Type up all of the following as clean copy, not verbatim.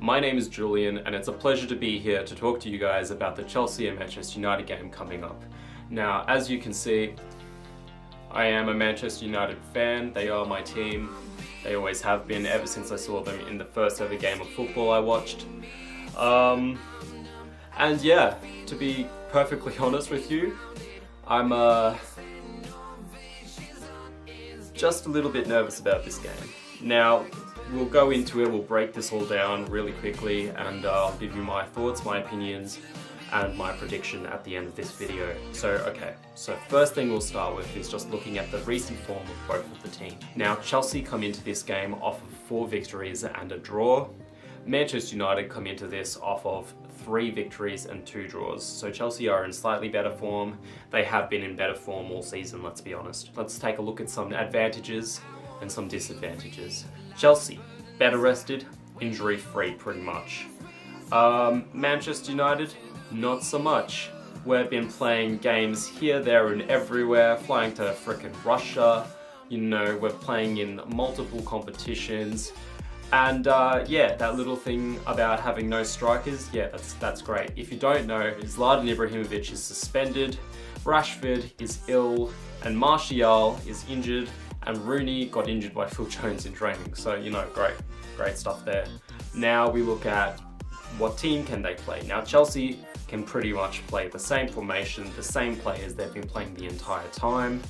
My name is Julian and it's a pleasure to be here to talk to you guys about the Chelsea and Manchester United game coming up. Now, as you can see, I am a Manchester United fan. They are my team. They always have been ever since I saw them in the first ever game of football I watched. And yeah, to be perfectly honest with you, I'm just a little bit nervous about this game. Now, we'll go into it, we'll break this all down really quickly, and I'll give you my thoughts, my opinions, and my prediction at the end of this video. So first thing we'll start with is just looking at the recent form of both of the teams. Now, Chelsea come into this game off of 4 victories and a draw. Manchester United come into this off of 3 victories and 2 draws. So Chelsea are in slightly better form. They have been in better form all season, let's be honest. Let's take a look at some advantages and some disadvantages. Chelsea, better rested, injury-free pretty much. Manchester United, not so much. We've been playing games here, there and everywhere, flying to frickin' Russia. You know, we're playing in multiple competitions. And yeah, that little thing about having no strikers, yeah, that's great. If you don't know, Zlatan Ibrahimovic is suspended, Rashford is ill, and Martial is injured, and Rooney got injured by Phil Jones in training. So, you know, great stuff there. Now we look at what team can they play. Now Chelsea can pretty much play the same formation, the same players they've been playing the entire time.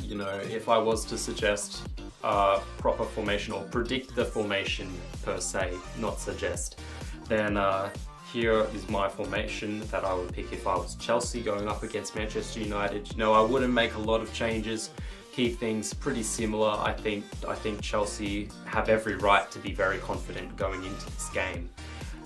You know, if I was to suggest proper formation or predict the formation per se, not suggest, then here is my formation that I would pick if I was Chelsea going up against Manchester United. You know, I wouldn't make a lot of changes, keep things pretty similar. I think Chelsea have every right to be very confident going into this game.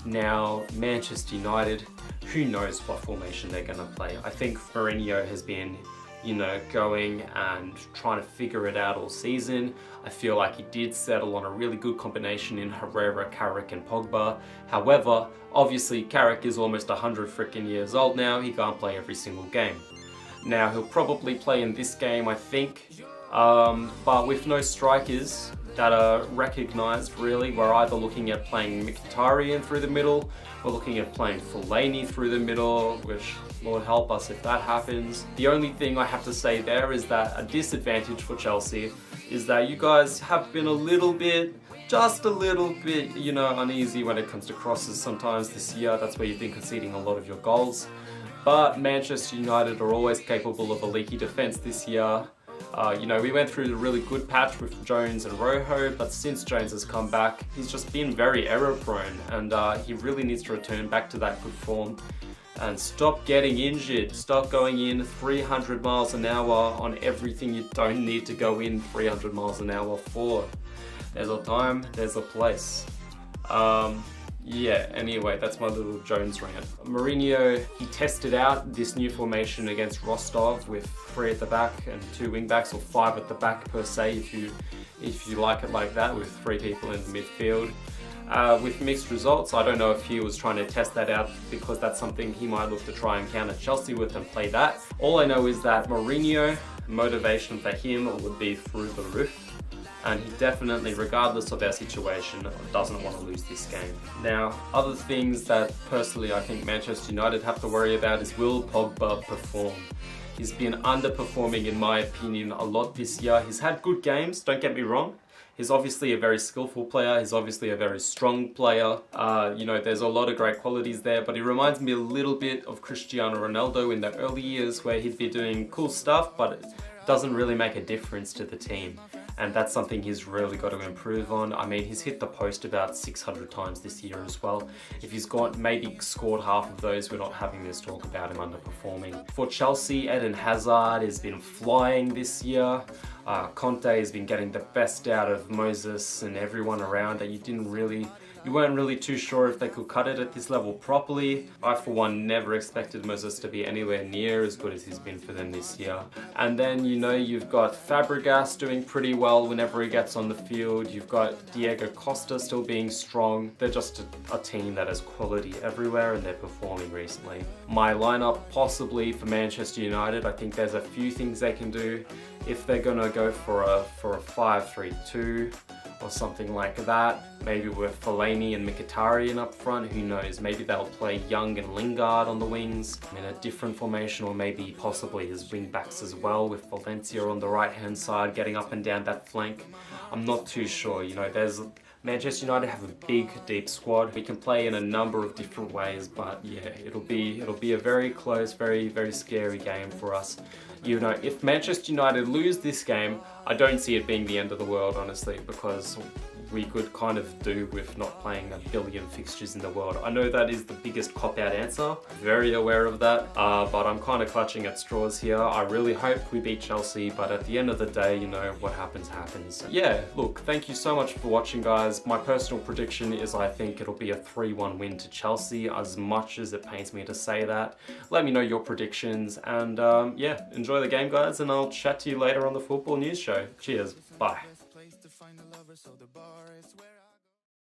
Now, Manchester United, who knows what formation they're going to play. I think Mourinho has been, you know, going and trying to figure it out all season. I feel like he did settle on a really good combination in Herrera, Carrick and Pogba. However, obviously Carrick is almost 100 freaking years old now. He can't play every single game. Now, he'll probably play in this game, I think, but with no strikers that are recognised really. We're either looking at playing Mkhitaryan through the middle, we're looking at playing Fellaini through the middle, which Lord help us if that happens. The only thing I have to say there is that a disadvantage for Chelsea is that you guys have been a little bit, just a little bit, you know, uneasy when it comes to crosses sometimes this year. That's where you've been conceding a lot of your goals. But Manchester United are always capable of a leaky defence this year. You know, we went through the really good patch with Jones and Rojo, but since Jones has come back, he's just been very error prone, and he really needs to return back to that good form and stop getting injured. Stop going in 300 miles an hour on everything you don't need to go in 300 miles an hour for. There's a time, there's a place. Yeah, anyway, that's my little Jones rant. Mourinho, he tested out this new formation against Rostov with 3 at the back and 2 wing backs, or 5 at the back per se, if you like it like that, with 3 people in the midfield. With mixed results. I don't know if he was trying to test that out because that's something he might look to try and counter Chelsea with and play that. All I know is that Mourinho, motivation for him would be through the roof. And he definitely, regardless of their situation, doesn't want to lose this game. Now, other things that personally I think Manchester United have to worry about is, will Pogba perform? He's been underperforming in my opinion a lot this year. He's had good games, don't get me wrong. He's obviously a very skillful player, he's obviously a very strong player. You know, there's a lot of great qualities there, but he reminds me a little bit of Cristiano Ronaldo in the early years where he'd be doing cool stuff, but it doesn't really make a difference to the team. And that's something he's really got to improve on. I mean, he's hit the post about 600 times this year as well. If he's maybe scored half of those, we're not having this talk about him underperforming. For Chelsea, Eden Hazard has been flying this year. Conte has been getting the best out of Moses and everyone around that you weren't really too sure if they could cut it at this level properly. I, for one, never expected Moses to be anywhere near as good as he's been for them this year. And then, you know, you've got Fabregas doing pretty well whenever he gets on the field. You've got Diego Costa still being strong. They're just a team that has quality everywhere, and they're performing recently. My lineup possibly for Manchester United, I think there's a few things they can do. If they're gonna go for a 5-3-2 or something like that, maybe with Fellaini and Mkhitaryan up front, who knows, maybe they'll play Young and Lingard on the wings in a different formation, or maybe possibly his wing backs as well, with Valencia on the right hand side getting up and down that flank. I'm not too sure, you know, Manchester United have a big, deep squad. We can play in a number of different ways, but yeah, it'll be a very close, very, very scary game for us. You know, if Manchester United lose this game, I don't see it being the end of the world, honestly, because we could kind of do with not playing a billion fixtures in the world. I know that is the biggest cop-out answer, very aware of that, but I'm kind of clutching at straws here. I really hope we beat Chelsea, but at the end of the day, you know, what happens, happens. Yeah, look, thank you so much for watching, guys. My personal prediction is I think it'll be a 3-1 win to Chelsea, as much as it pains me to say that. Let me know your predictions, and yeah, enjoy the game, guys, and I'll chat to you later on the Football News Show. Cheers, bye.